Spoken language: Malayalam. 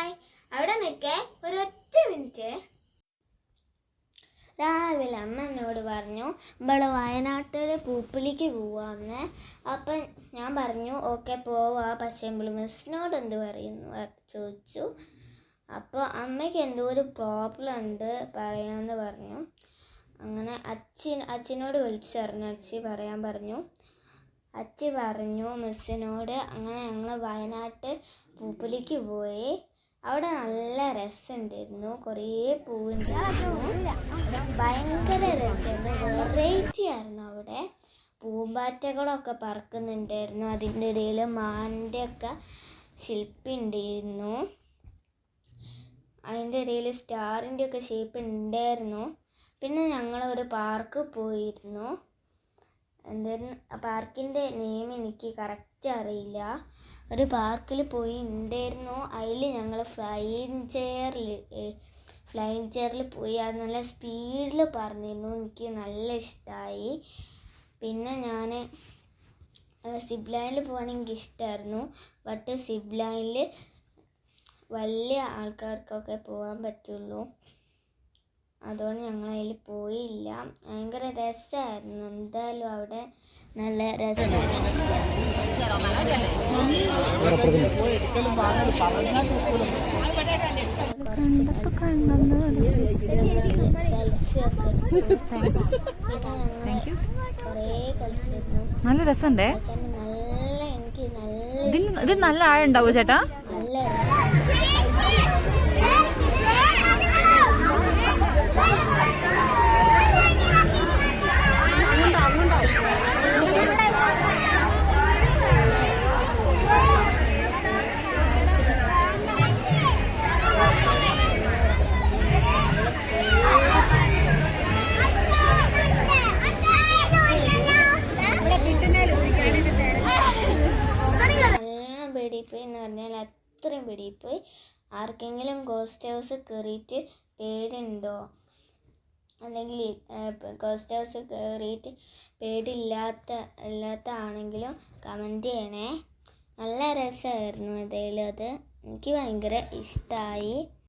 ഹായ്. അവിടെ നിൽക്കേ ഒരൊറ്റ മിനിറ്റ്. രാവിലെ അമ്മ എന്നോട് പറഞ്ഞു ഇവിടെ വയനാട്ടിൽ പൂപ്പിലേക്ക് പോവാന്ന്. അപ്പം ഞാൻ പറഞ്ഞു ഓക്കെ പോവാ, പക്ഷേ മിസ്സിനോട് എന്ത് പറയുന്നു ചോദിച്ചു. അപ്പോൾ അമ്മയ്ക്ക് എന്തോ ഒരു പ്രോബ്ലം ഉണ്ട് പറയാമെന്ന് പറഞ്ഞു. അങ്ങനെ അച്ഛനോട് വിളിച്ചു പറഞ്ഞു. അച്ഛി പറയാൻ പറഞ്ഞു. അച്ഛി പറഞ്ഞു മിസ്സിനോട്. അങ്ങനെ ഞങ്ങൾ വയനാട്ട് പൂപ്പിലേക്ക് പോയി. അവിടെ നല്ല രസമുണ്ടായിരുന്നു, കുറേ പൂവുണ്ടായിരുന്നു, ഭയങ്കര രസമായിരുന്നു, വെറൈറ്റി ആയിരുന്നു. അവിടെ പൂമ്പാറ്റകളൊക്കെ പറക്കുന്നുണ്ടായിരുന്നു, അതിൻ്റെ ഇടയിൽ മാനിൻ്റെയൊക്കെ ശില്പി ഉണ്ടായിരുന്നു, അതിൻ്റെ ഇടയിൽ സ്റ്റാറിൻ്റെയൊക്കെ ഷേപ്പ് ഉണ്ടായിരുന്നു. പിന്നെ ഞങ്ങളൊരു പാർക്ക് പോയിരുന്നു. എന്തായിരുന്നു പാർക്കിൻ്റെ നെയിം എനിക്ക് കറക്റ്റ് അറിയില്ല. ഒരു പാർക്കിൽ പോയി ഉണ്ടായിരുന്നു. അതിൽ ഞങ്ങൾ ഫ്ലൈയിങ് ചെയറിൽ പോയി. അത് നല്ല സ്പീഡിൽ പറഞ്ഞിരുന്നു, എനിക്ക് നല്ല ഇഷ്ടമായി. പിന്നെ ഞാൻ സിപ്പ് ലൈനിൽ പോകാൻ എനിക്ക് ഇഷ്ടമായിരുന്നു. ബട്ട് സിപ്പ് ലൈനിൽ വലിയ ആൾക്കാർക്കൊക്കെ പോകാൻ പറ്റുള്ളൂ, അതുകൊണ്ട് ഞങ്ങൾ അതിൽ പോയില്ല. ഭയങ്കര രസമായിരുന്നു. എന്തായാലും അവിടെ നല്ല രസമായിരുന്നു. സെൽഫി ഒക്കെ എടുത്തു. പിന്നെ ഞങ്ങൾ കുറേ കളിച്ചിരുന്നു. നല്ല രസമുണ്ടേ. എനിക്ക് നല്ല ഇത് നല്ല ആഴുണ്ടാവോ ചേട്ടാ? നല്ല രസം. പേടിപ്പോയി എന്ന് പറഞ്ഞാൽ അത്രയും പേടിപ്പോയി. ആർക്കെങ്കിലും ഗോസ്റ്റ് ഹൗസ് കയറിയിട്ട് പേടിയുണ്ടോ, അല്ലെങ്കിൽ ഗോസ്റ്റ് ഹൗസ് കയറിയിട്ട് പേടിയില്ലാത്ത ആണെങ്കിലും കമൻറ്റ് ചെയ്യണേ. നല്ല രസമായിരുന്നു. അത് എനിക്ക് ഭയങ്കര ഇഷ്ടമായി.